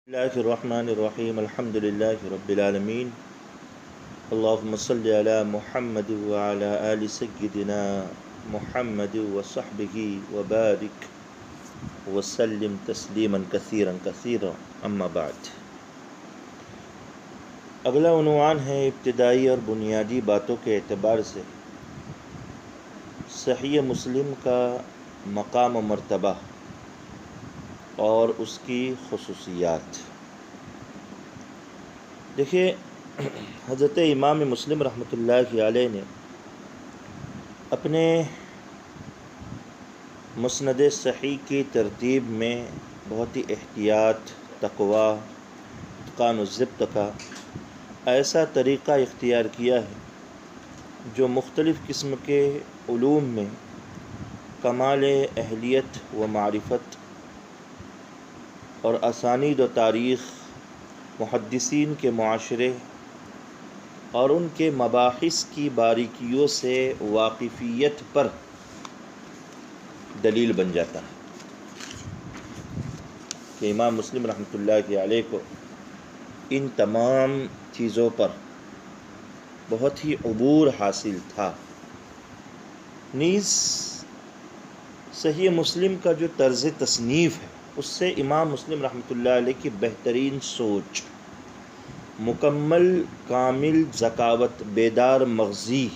اللہ الرحمن الرحیم الحمد للہ رب العالمین اللہم صلی علی محمد وعلی آل سیدنا محمد وصحبہ وبارک وسلم تسلیما کثیرا کثیرا اما بعد۔ اگلا عنوان ہے ابتدائی اور بنیادی باتوں کے اعتبار سے صحیح مسلم کا مقام و مرتبہ اور اس کی خصوصیات۔ دیکھیے، حضرت امام مسلم رحمۃ اللہ علیہ نے اپنے مسند صحیح کی ترتیب میں بہت ہی احتیاط، تقوی، اتقان و ضبط کا ایسا طریقہ اختیار کیا ہے جو مختلف قسم کے علوم میں کمال اہلیت و معرفت اور اسانید و تاریخ، محدثین کے معاشرے اور ان کے مباحث کی باریکیوں سے واقفیت پر دلیل بن جاتا ہے کہ امام مسلم رحمۃ اللہ علیہ کو ان تمام چیزوں پر بہت ہی عبور حاصل تھا۔ نیز صحیح مسلم کا جو طرز تصنیف ہے اس سے امام مسلم رحمۃ اللہ علیہ کی بہترین سوچ، مکمل کامل ذکاوت، بیدار مغزی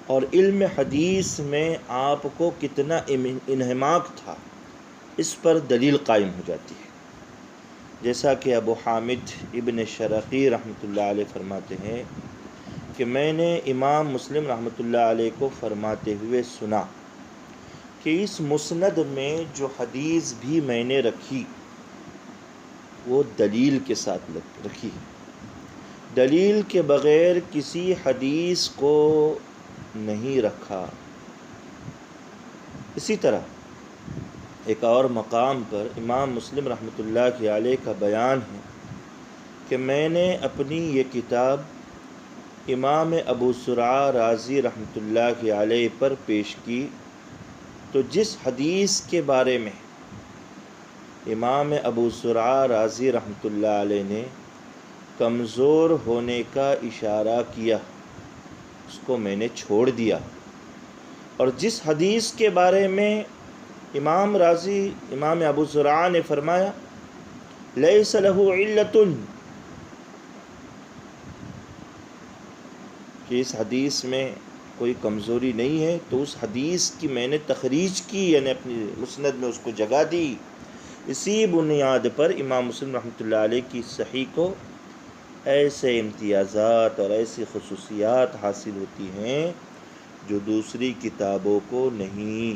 اور علم حدیث میں آپ کو کتنا انہماک تھا، اس پر دلیل قائم ہو جاتی ہے۔ جیسا کہ ابو حامد ابن شرقی رحمۃ اللہ علیہ فرماتے ہیں کہ میں نے امام مسلم رحمۃ اللہ علیہ کو فرماتے ہوئے سنا کہ اس مسند میں جو حدیث بھی میں نے رکھی وہ دلیل کے ساتھ رکھی، دلیل کے بغیر کسی حدیث کو نہیں رکھا۔ اسی طرح ایک اور مقام پر امام مسلم رحمۃ اللہ علیہ کا بیان ہے کہ میں نے اپنی یہ کتاب امام ابو زرعہ رازی رحمۃ اللہ علیہ پر پیش کی تو جس حدیث کے بارے میں امام ابو زرعہ رازی رحمۃ اللہ علیہ نے کمزور ہونے کا اشارہ کیا اس کو میں نے چھوڑ دیا، اور جس حدیث کے بارے میں امام ابو زرعہ نے فرمایا لیس لہ علت، کہ اس حدیث میں کوئی کمزوری نہیں ہے، تو اس حدیث کی میں نے تخریج کی، یعنی اپنی مسند میں اس کو جگہ دی۔ اسی بنیاد پر امام مسلم رحمۃ اللہ علیہ کی صحیح کو ایسے امتیازات اور ایسی خصوصیات حاصل ہوتی ہیں جو دوسری کتابوں کو نہیں۔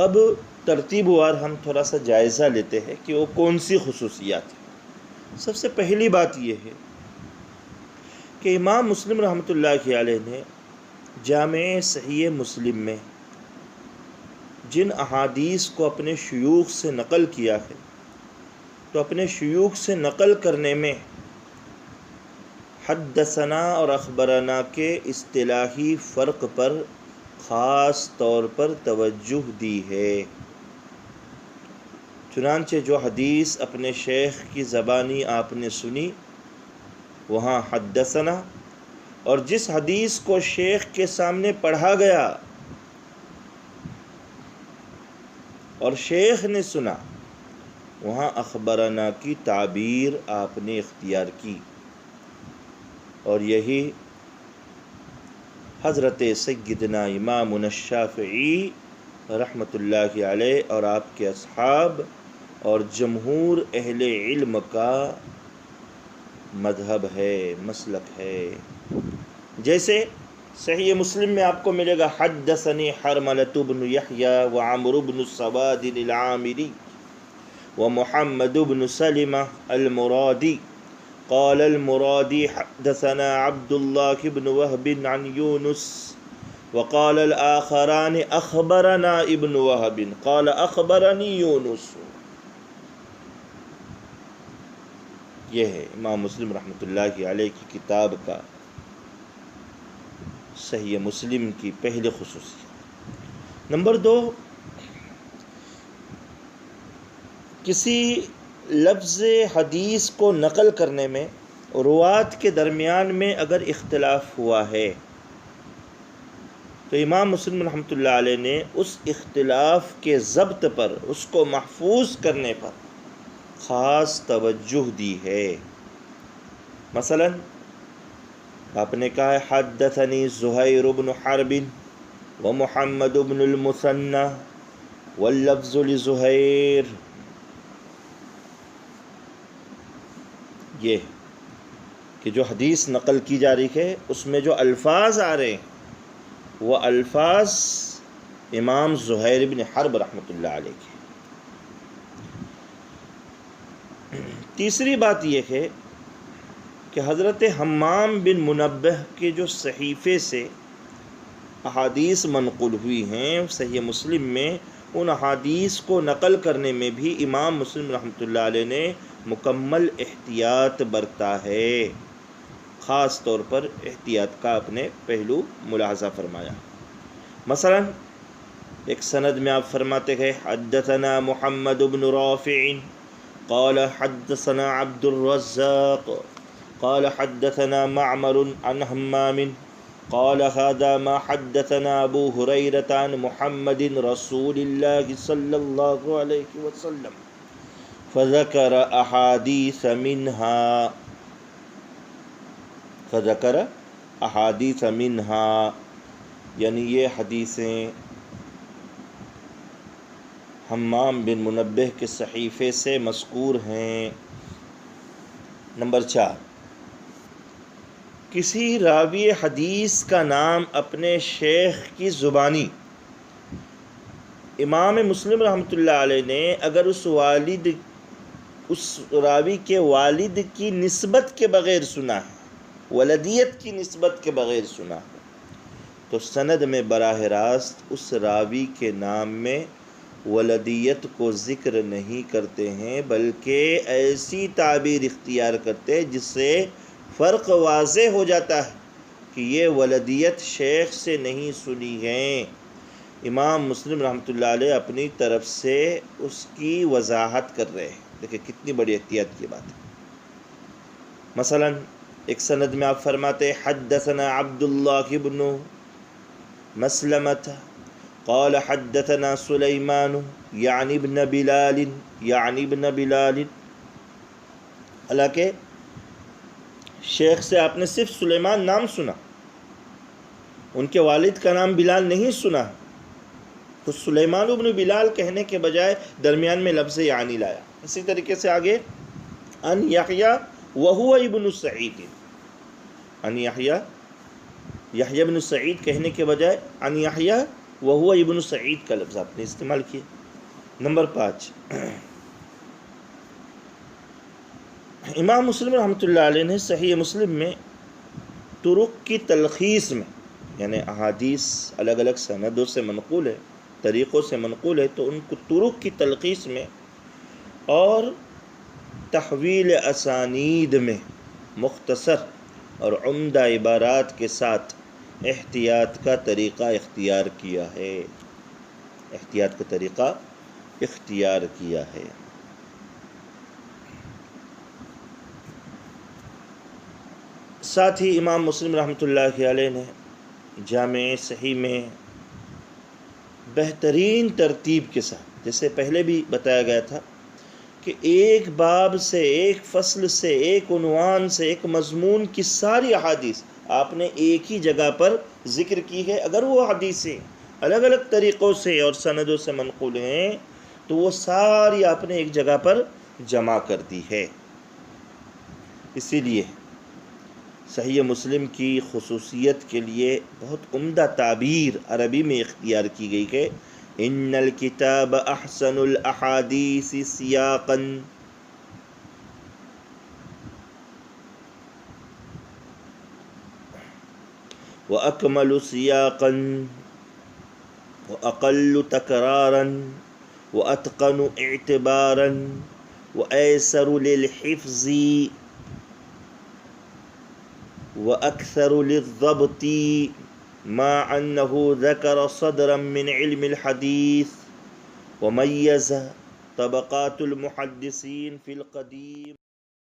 اب ترتیب وار ہم تھوڑا سا جائزہ لیتے ہیں کہ وہ کون سی خصوصیات ہیں۔ سب سے پہلی بات یہ ہے کہ امام مسلم رحمۃ اللہ علیہ نے جامع صحیح مسلم میں جن احادیث کو اپنے شیوخ سے نقل کیا ہے، تو اپنے شیوخ سے نقل کرنے میں حدثنا اور اخبرنا کے اصطلاحی فرق پر خاص طور پر توجہ دی ہے۔ چنانچہ جو حدیث اپنے شیخ کی زبانی آپ نے سنی وہاں حدثنا، اور جس حدیث کو شیخ کے سامنے پڑھا گیا اور شیخ نے سنا وہاں اخبرنا کی تعبیر آپ نے اختیار کی، اور یہی حضرت سیدنا امامنا الشافعی رحمۃ اللہ علیہ اور آپ کے اصحاب اور جمہور اہل علم کا مذہب ہے، مسلک ہے۔ جیسے صحیح مسلم میں آپ کو ملے گا حدثنی حرملۃ بن یحییٰ وعمر بن السواد العامری ومحمد بن سلمہ المرادی قال المرادی حدثنا عبد اللہ بن وہب عن یونس وقال الآخران اخبرنا ابن وہب قال اخبرنی یونس۔ یہ ہے امام مسلم رحمۃ اللہ علیہ کی کتاب کا صحیح مسلم کی پہلی خصوصیت۔ نمبر 2، کسی لفظ حدیث کو نقل کرنے میں روات کے درمیان میں اگر اختلاف ہوا ہے تو امام مسلم رحمۃ اللہ علیہ نے اس اختلاف کے ضبط پر، اس کو محفوظ کرنے پر خاص توجہ دی ہے۔ مثلا آپ نے کہا ہے حدثنی زہیر بن حرب ومحمد بن المثنى واللفظ لزہیر، یہ کہ جو حدیث نقل کی جا رہی ہے اس میں جو الفاظ آ رہے ہیں وہ الفاظ امام زہیر بن حرب رحمۃ اللہ علیہ کے۔ تیسری بات یہ ہے کہ حضرت حمام بن منبہ کے جو صحیفے سے احادیث منقول ہوئی ہیں صحیح مسلم میں، ان احادیث کو نقل کرنے میں بھی امام مسلم رحمۃ اللہ علیہ نے مکمل احتیاط برتا ہے، خاص طور پر احتیاط کا اپنے پہلو ملاحظہ فرمایا۔ مثلا ایک سند میں آپ فرماتے ہیں حدثنا محمد بن رافع قال حدثنا عبد الرزاق قال حدثنا معمر عن حمام قال هذا ما حدثنا ابو هريرة عن محمد رسول الله صلى الله عليه وسلم فذكر احاديث منها یعنی یہ حدیثیں حمام بن منبہ کے صحیفے سے مذکور ہیں۔ نمبر 4، کسی راوی حدیث کا نام اپنے شیخ کی زبانی امام مسلم رحمۃ اللہ علیہ نے اگر اس راوی کے والد کی نسبت کے بغیر سنا ہے، ولدیت کی نسبت کے بغیر سنا ہے، تو سند میں براہ راست اس راوی کے نام میں ولدیت کو ذکر نہیں کرتے ہیں، بلکہ ایسی تعبیر اختیار کرتے ہیں جس سے فرق واضح ہو جاتا ہے کہ یہ ولدیت شیخ سے نہیں سنی ہے۔ امام مسلم رحمۃ اللہ علیہ اپنی طرف سے اس کی وضاحت کر رہے ہیں۔ دیکھیں کتنی بڑی احتیاط کی بات ہے۔ مثلا ایک سند میں آپ فرماتے حدثنا عبداللہ بن مسلمۃ قال حدثنا سلیمان یعنی ابن بلال، حالانکہ شیخ سے آپ نے صرف سلیمان نام سنا، ان کے والد کا نام بلال نہیں سنا، تو سلیمان ابن بلال کہنے کے بجائے درمیان میں لفظ یعنی لایا۔ اسی طریقے سے آگے ان یحییٰ وہو ابن سعید، ان یحییٰ ابن سعید کہنے کے بجائے ان یحییٰ وہو ابن سعید کا لفظ آپ نے استعمال کیا۔ نمبر 5، امام مسلم رحمۃ اللہ علیہ نے صحیح مسلم میں طرق کی تلخیص میں، یعنی احادیث الگ الگ سندوں سے منقول ہے، طریقوں سے منقول ہے، تو ان کو طرق کی تلخیص میں اور تحویل اسانید میں مختصر اور عمدہ عبارات کے ساتھ احتیاط کا طریقہ اختیار کیا ہے، احتیاط کا طریقہ اختیار کیا ہے۔ ساتھ ہی امام مسلم رحمۃ اللہ علیہ نے جامع صحیح میں بہترین ترتیب کے ساتھ، جیسے پہلے بھی بتایا گیا تھا کہ ایک باب سے، ایک فصل سے، ایک عنوان سے، ایک مضمون کی ساری احادیث آپ نے ایک ہی جگہ پر ذکر کی ہے۔ اگر وہ حدیثیں الگ الگ طریقوں سے اور سندوں سے منقول ہیں تو وہ ساری آپ نے ایک جگہ پر جمع کر دی ہے۔ اسی لیے صحیح مسلم کی خصوصیت کے لیے بہت عمدہ تعبیر عربی میں اختیار کی گئی ہے، ان الکتاب احسن الاحادیث سیاقا، واکمل سیاقا، واقل تکرارا، واتقن اعتبارا، وایسر للحفظ، وأكثر للضبط، مع أنه ذكر صدرا من علم الحديث وميز طبقات المحدثین فی القدیم.